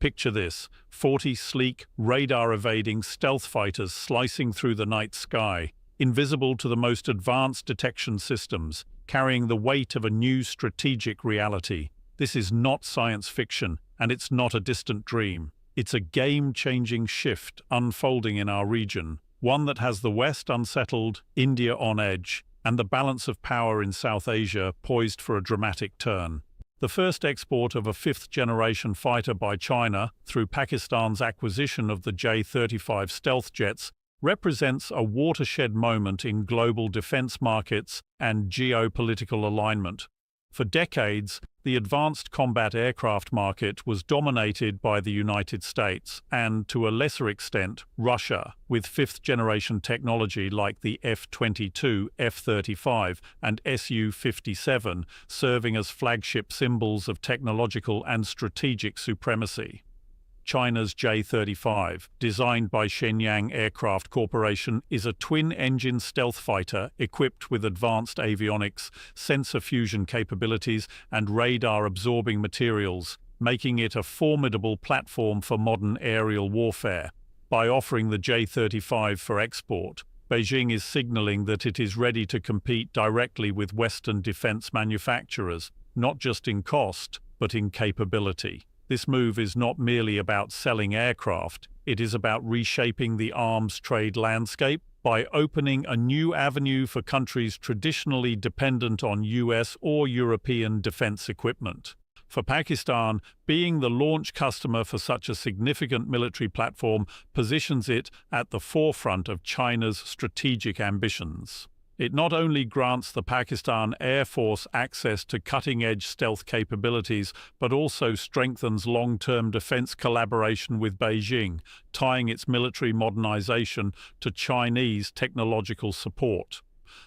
Picture this: 40 sleek, radar-evading stealth fighters slicing through the night sky, invisible to the most advanced detection systems, carrying the weight of a new strategic reality. This is not science fiction, and it's not a distant dream. It's a game-changing shift unfolding in our region, one that has the West unsettled, India on edge, and the balance of power in South Asia poised for a dramatic turn. The first export of a fifth-generation fighter by China, through Pakistan's acquisition of the J-35 stealth jets, represents a watershed moment in global defense markets and geopolitical alignment. For decades, the advanced combat aircraft market was dominated by the United States and, to a lesser extent, Russia, with fifth-generation technology like the F-22, F-35, and Su-57 serving as flagship symbols of technological and strategic supremacy. China's J-35, designed by Shenyang Aircraft Corporation, is a twin-engine stealth fighter equipped with advanced avionics, sensor fusion capabilities, and radar-absorbing materials, making it a formidable platform for modern aerial warfare. By offering the J-35 for export, Beijing is signaling that it is ready to compete directly with Western defense manufacturers, not just in cost, but in capability. This move is not merely about selling aircraft, it is about reshaping the arms trade landscape by opening a new avenue for countries traditionally dependent on US or European defense equipment. For Pakistan, being the launch customer for such a significant military platform positions it at the forefront of China's strategic ambitions. It not only grants the Pakistan Air Force access to cutting-edge stealth capabilities, but also strengthens long-term defense collaboration with Beijing, tying its military modernization to Chinese technological support.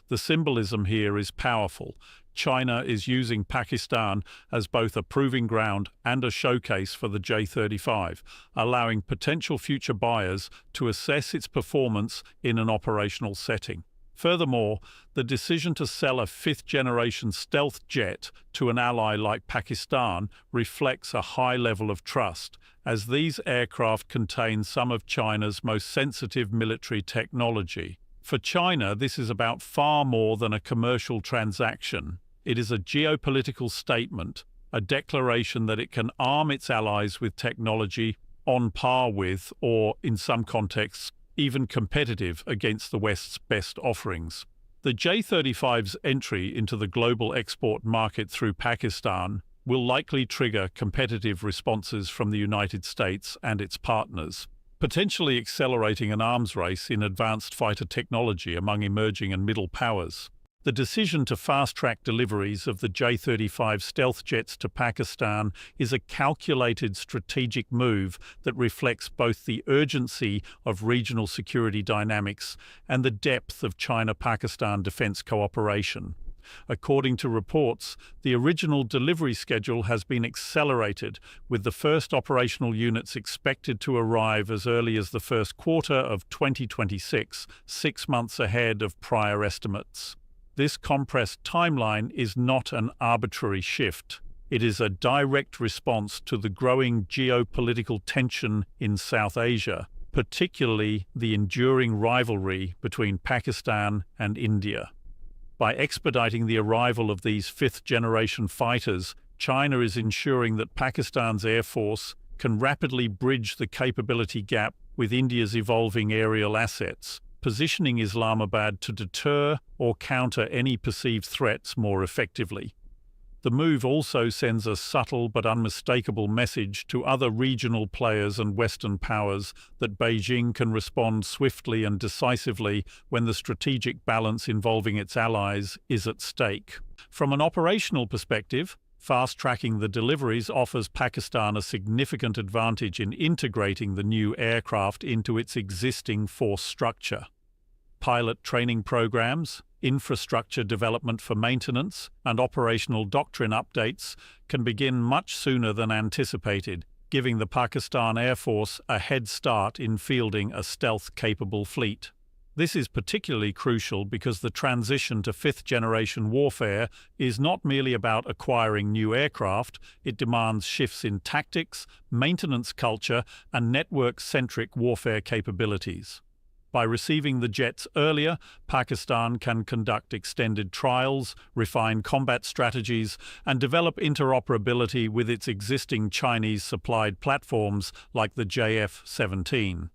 The symbolism here is powerful. China is using Pakistan as both a proving ground and a showcase for the J-35, allowing potential future buyers to assess its performance in an operational setting. Furthermore, the decision to sell a fifth-generation stealth jet to an ally like Pakistan reflects a high level of trust, as these aircraft contain some of China's most sensitive military technology. For China, this is about far more than a commercial transaction. It is a geopolitical statement, a declaration that it can arm its allies with technology on par with, or, in some contexts, even competitive against the West's best offerings. The J-35's entry into the global export market through Pakistan will likely trigger competitive responses from the United States and its partners, potentially accelerating an arms race in advanced fighter technology among emerging and middle powers. The decision to fast-track deliveries of the J-35 stealth jets to Pakistan is a calculated strategic move that reflects both the urgency of regional security dynamics and the depth of China-Pakistan defense cooperation. According to reports, the original delivery schedule has been accelerated, with the first operational units expected to arrive as early as the first quarter of 2026, 6 months ahead of prior estimates. This compressed timeline is not an arbitrary shift. It is a direct response to the growing geopolitical tension in South Asia, particularly the enduring rivalry between Pakistan and India. By expediting the arrival of these fifth-generation fighters, China is ensuring that Pakistan's Air Force can rapidly bridge the capability gap with India's evolving aerial assets, positioning Islamabad to deter or counter any perceived threats more effectively. The move also sends a subtle but unmistakable message to other regional players and Western powers that Beijing can respond swiftly and decisively when the strategic balance involving its allies is at stake. From an operational perspective, fast-tracking the deliveries offers Pakistan a significant advantage in integrating the new aircraft into its existing force structure. Pilot training programs, infrastructure development for maintenance, and operational doctrine updates can begin much sooner than anticipated, giving the Pakistan Air Force a head start in fielding a stealth-capable fleet. This is particularly crucial because the transition to fifth-generation warfare is not merely about acquiring new aircraft, it demands shifts in tactics, maintenance culture, and network-centric warfare capabilities. By receiving the jets earlier, Pakistan can conduct extended trials, refine combat strategies, and develop interoperability with its existing Chinese-supplied platforms like the JF-17.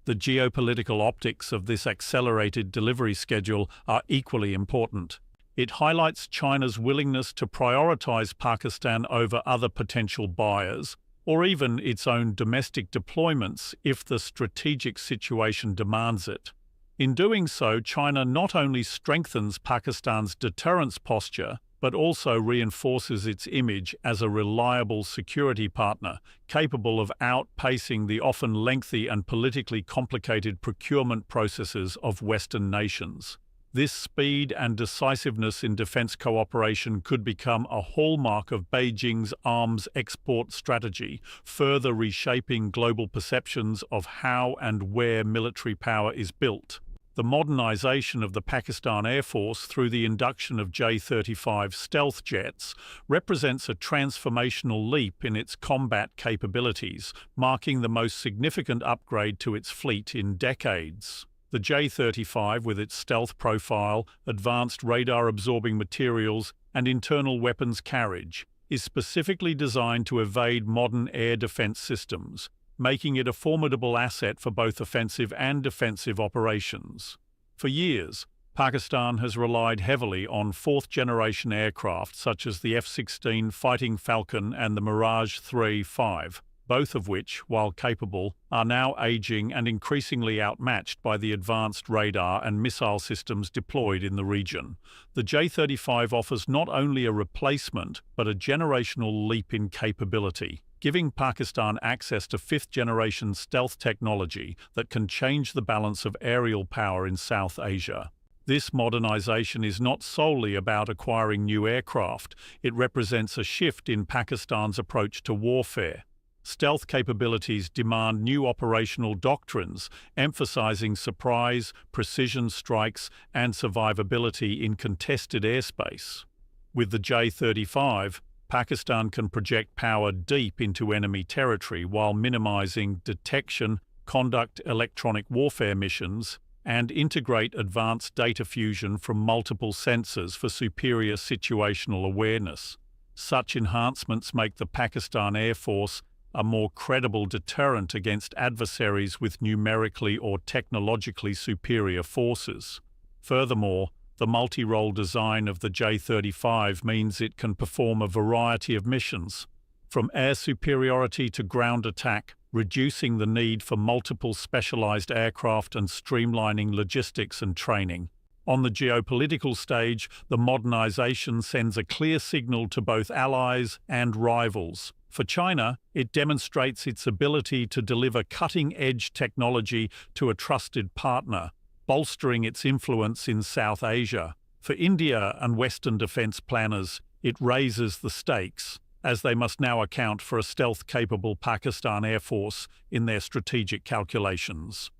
The geopolitical optics of this accelerated delivery schedule are equally important. It highlights China's willingness to prioritize Pakistan over other potential buyers, or even its own domestic deployments if the strategic situation demands it. In doing so, China not only strengthens Pakistan's deterrence posture, but also reinforces its image as a reliable security partner, capable of outpacing the often lengthy and politically complicated procurement processes of Western nations. This speed and decisiveness in defense cooperation could become a hallmark of Beijing's arms export strategy, further reshaping global perceptions of how and where military power is built. The modernization of the Pakistan Air Force through the induction of J-35 stealth jets represents a transformational leap in its combat capabilities, marking the most significant upgrade to its fleet in decades. The J-35, with its stealth profile, advanced radar-absorbing materials, and internal weapons carriage, is specifically designed to evade modern air defense systems, making it a formidable asset for both offensive and defensive operations. For years, Pakistan has relied heavily on fourth-generation aircraft such as the F-16 Fighting Falcon and the Mirage 3-5, both of which, while capable, are now aging and increasingly outmatched by the advanced radar and missile systems deployed in the region. The J-35 offers not only a replacement, but a generational leap in capability, giving Pakistan access to fifth-generation stealth technology that can change the balance of aerial power in South Asia. This modernization is not solely about acquiring new aircraft, it represents a shift in Pakistan's approach to warfare. Stealth capabilities demand new operational doctrines, emphasizing surprise, precision strikes, and survivability in contested airspace. With the J-35, Pakistan can project power deep into enemy territory while minimizing detection, conduct electronic warfare missions, and integrate advanced data fusion from multiple sensors for superior situational awareness. Such enhancements make the Pakistan Air Force a more credible deterrent against adversaries with numerically or technologically superior forces. Furthermore, the multi-role design of the J-35 means it can perform a variety of missions, from air superiority to ground attack, reducing the need for multiple specialized aircraft and streamlining logistics and training. On the geopolitical stage, the modernization sends a clear signal to both allies and rivals. For China, it demonstrates its ability to deliver cutting-edge technology to a trusted partner, bolstering its influence in South Asia. For India and Western defense planners, it raises the stakes, as they must now account for a stealth-capable Pakistan Air Force in their strategic calculations.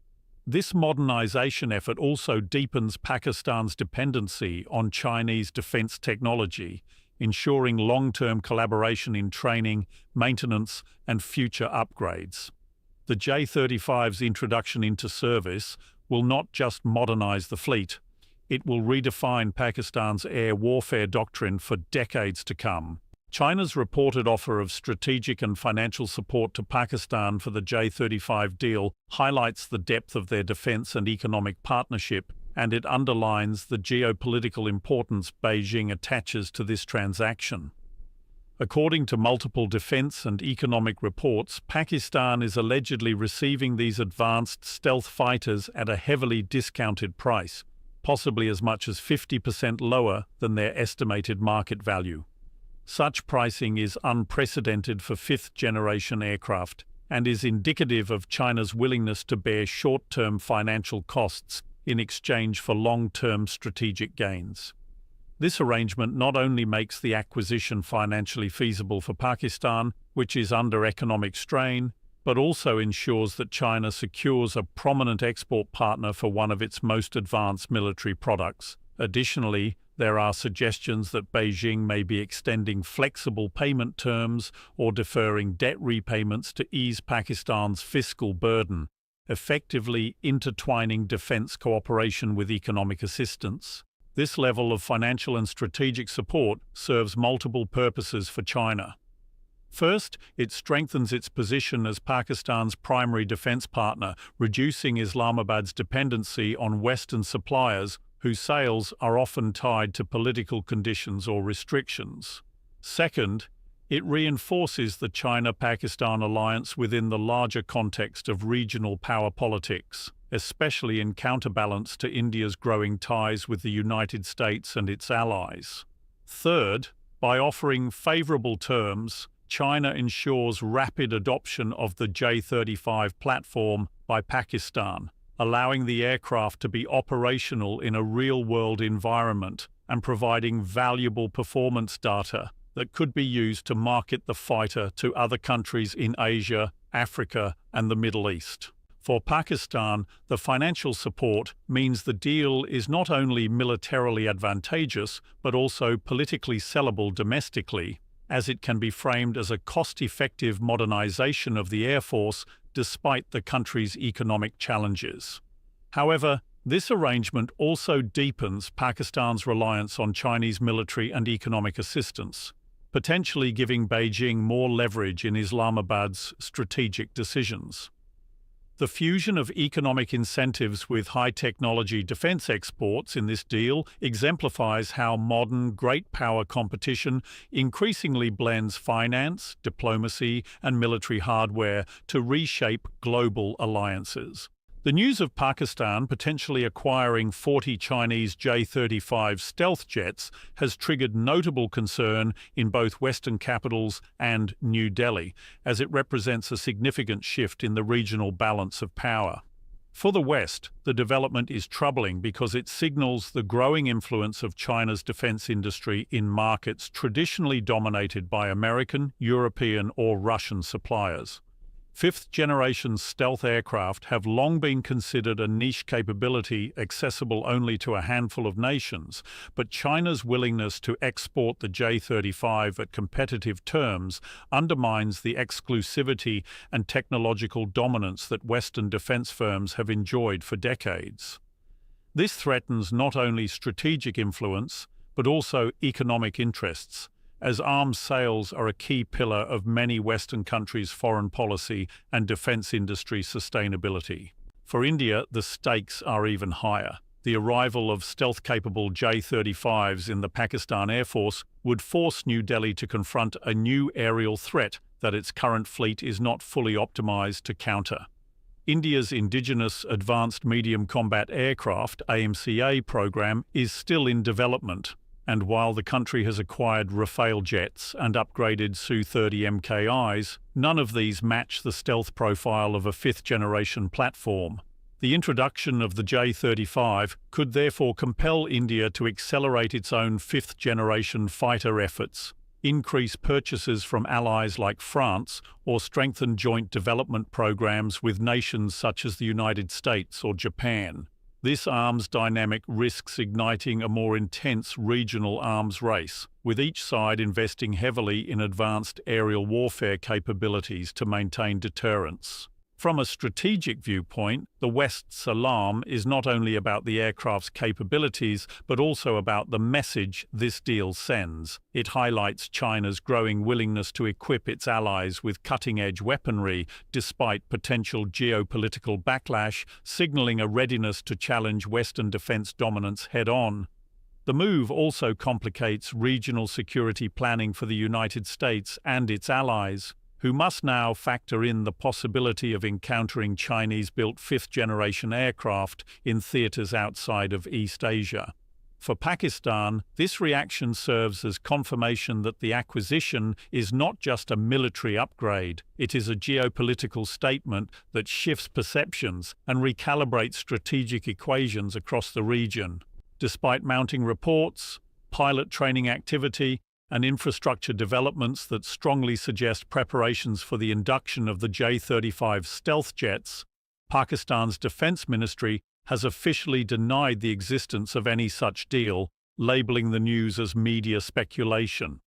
This modernization effort also deepens Pakistan's dependency on Chinese defense technology, ensuring long-term collaboration in training, maintenance, and future upgrades. The J-35's introduction into service will not just modernize the fleet, it will redefine Pakistan's air warfare doctrine for decades to come. China's reported offer of strategic and financial support to Pakistan for the J-35 deal highlights the depth of their defense and economic partnership, and it underlines the geopolitical importance Beijing attaches to this transaction. According to multiple defense and economic reports, Pakistan is allegedly receiving these advanced stealth fighters at a heavily discounted price, possibly as much as 50% lower than their estimated market value. Such pricing is unprecedented for fifth-generation aircraft and is indicative of China's willingness to bear short-term financial costs in exchange for long-term strategic gains. This arrangement not only makes the acquisition financially feasible for Pakistan, which is under economic strain, but also ensures that China secures a prominent export partner for one of its most advanced military products. Additionally, there are suggestions that Beijing may be extending flexible payment terms or deferring debt repayments to ease Pakistan's fiscal burden, effectively intertwining defense cooperation with economic assistance. This level of financial and strategic support serves multiple purposes for China. First, it strengthens its position as Pakistan's primary defense partner, reducing Islamabad's dependency on Western suppliers whose sales are often tied to political conditions or restrictions. Second, it reinforces the China-Pakistan alliance within the larger context of regional power politics, especially in counterbalance to India's growing ties with the United States and its allies. Third, by offering favorable terms, China ensures rapid adoption of the J-35 platform by Pakistan, allowing the aircraft to be operational in a real-world environment and providing valuable performance data that could be used to market the fighter to other countries in Asia, Africa, and the Middle East. For Pakistan, the financial support means the deal is not only militarily advantageous but also politically sellable domestically, as it can be framed as a cost-effective modernization of the Air Force despite the country's economic challenges. However, this arrangement also deepens Pakistan's reliance on Chinese military and economic assistance, potentially giving Beijing more leverage in Islamabad's strategic decisions. The fusion of economic incentives with high-technology defense exports in this deal exemplifies how modern great power competition increasingly blends finance, diplomacy, and military hardware to reshape global alliances. The news of Pakistan potentially acquiring 40 Chinese J-35 stealth jets has triggered notable concern in both Western capitals and New Delhi, as it represents a significant shift in the regional balance of power. For the West, the development is troubling because it signals the growing influence of China's defense industry in markets traditionally dominated by American, European, or Russian suppliers. Fifth-generation stealth aircraft have long been considered a niche capability accessible only to a handful of nations, but China's willingness to export the J-35 at competitive terms undermines the exclusivity and technological dominance that Western defense firms have enjoyed for decades. This threatens not only strategic influence, but also economic interests, as arms sales are a key pillar of many Western countries' foreign policy and defense industry sustainability. For India, the stakes are even higher. The arrival of stealth-capable J-35s in the Pakistan Air Force would force New Delhi to confront a new aerial threat that its current fleet is not fully optimized to counter. India's indigenous Advanced Medium Combat Aircraft (AMCA) program is still in development, and while the country has acquired Rafale jets and upgraded Su-30 MKIs, none of these match the stealth profile of a fifth-generation platform. The introduction of the J-35 could therefore compel India to accelerate its own fifth-generation fighter efforts, increase purchases from allies like France, or strengthen joint development programs with nations such as the United States or Japan. This arms dynamic risks igniting a more intense regional arms race, with each side investing heavily in advanced aerial warfare capabilities to maintain deterrence. From a strategic viewpoint, the West's alarm is not only about the aircraft's capabilities, but also about the message this deal sends. It highlights China's growing willingness to equip its allies with cutting-edge weaponry, despite potential geopolitical backlash, signaling a readiness to challenge Western defense dominance head-on. The move also complicates regional security planning for the United States and its allies, who must now factor in the possibility of encountering Chinese-built fifth-generation aircraft in theaters outside of East Asia. For Pakistan, this reaction serves as confirmation that the acquisition is not just a military upgrade, it is a geopolitical statement that shifts perceptions and recalibrates strategic equations across the region. Despite mounting reports, pilot training activity, and infrastructure developments that strongly suggest preparations for the induction of the J-35 stealth jets, Pakistan's defense ministry has officially denied the existence of any such deal, labeling the news as media speculation.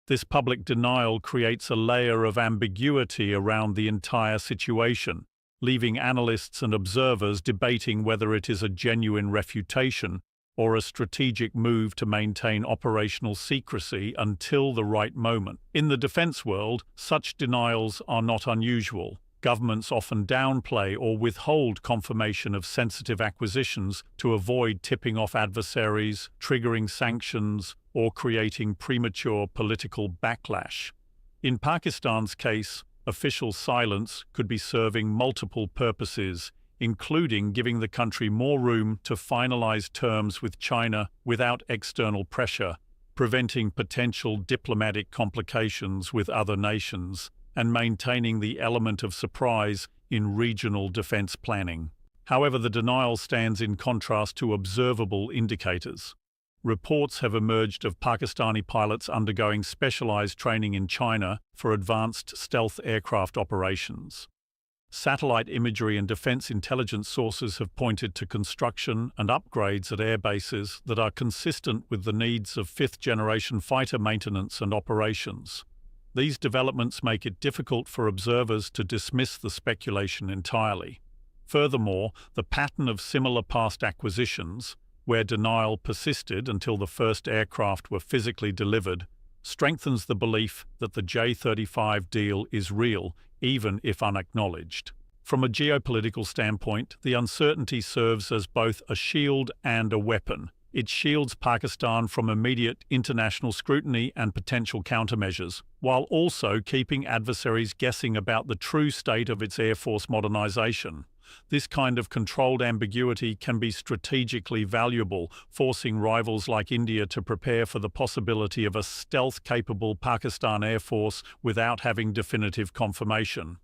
This public denial creates a layer of ambiguity around the entire situation, leaving analysts and observers debating whether it is a genuine refutation or a strategic move to maintain operational secrecy until the right moment. In the defense world, such denials are not unusual. Governments often downplay or withhold confirmation of sensitive acquisitions to avoid tipping off adversaries, triggering sanctions, or creating premature political backlash. In Pakistan's case, official silence could be serving multiple purposes, including giving the country more room to finalize terms with China without external pressure, preventing potential diplomatic complications with other nations, and maintaining the element of surprise in regional defense planning. However, the denial stands in contrast to observable indicators. Reports have emerged of Pakistani pilots undergoing specialized training in China for advanced stealth aircraft operations. Satellite imagery and defense intelligence sources have pointed to construction and upgrades at air bases that are consistent with the needs of fifth-generation fighter maintenance and operations. These developments make it difficult for observers to dismiss the speculation entirely. Furthermore, the pattern of similar past acquisitions, where denial persisted until the first aircraft were physically delivered, strengthens the belief that the J-35 deal is real, even if unacknowledged. From a geopolitical standpoint, the uncertainty serves as both a shield and a weapon. It shields Pakistan from immediate international scrutiny and potential countermeasures, while also keeping adversaries guessing about the true state of its Air Force modernization. This kind of controlled ambiguity can be strategically valuable, forcing rivals like India to prepare for the possibility of a stealth-capable Pakistan Air Force without having definitive confirmation.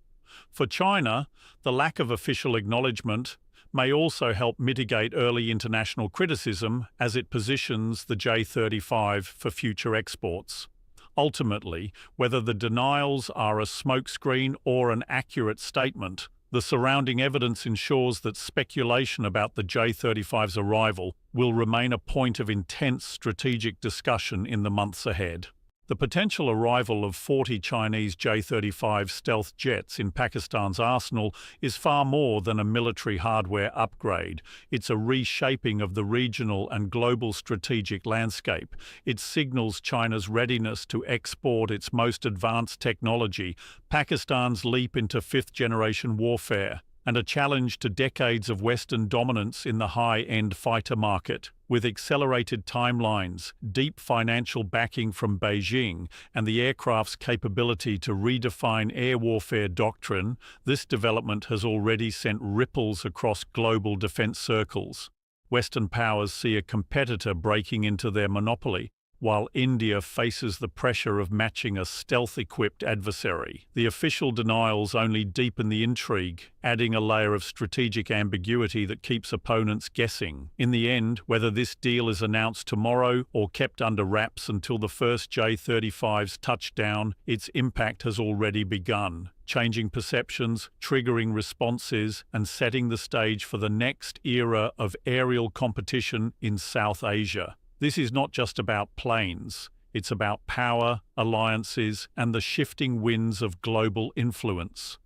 For China, the lack of official acknowledgement may also help mitigate early international criticism as it positions the J-35 for future exports. Ultimately, whether the denials are a smokescreen or an accurate statement, the surrounding evidence ensures that speculation about the J-35's arrival will remain a point of intense strategic discussion in the months ahead. The potential arrival of 40 Chinese J-35 stealth jets in Pakistan's arsenal is far more than a military hardware upgrade. It's a reshaping of the regional and global strategic landscape. It signals China's readiness to export its most advanced technology, Pakistan's leap into fifth-generation warfare, and a challenge to decades of Western dominance in the high-end fighter market. With accelerated timelines, deep financial backing from Beijing, and the aircraft's capability to redefine air warfare doctrine, this development has already sent ripples across global defense circles. Western powers see a competitor breaking into their monopoly, while India faces the pressure of matching a stealth-equipped adversary. The official denials only deepen the intrigue, adding a layer of strategic ambiguity that keeps opponents guessing. In the end, whether this deal is announced tomorrow or kept under wraps until the first J-35's touchdown, its impact has already begun, changing perceptions, triggering responses, and setting the stage for the next era of aerial competition in South Asia. This is not just about planes, it's about power, alliances, and the shifting winds of global influence.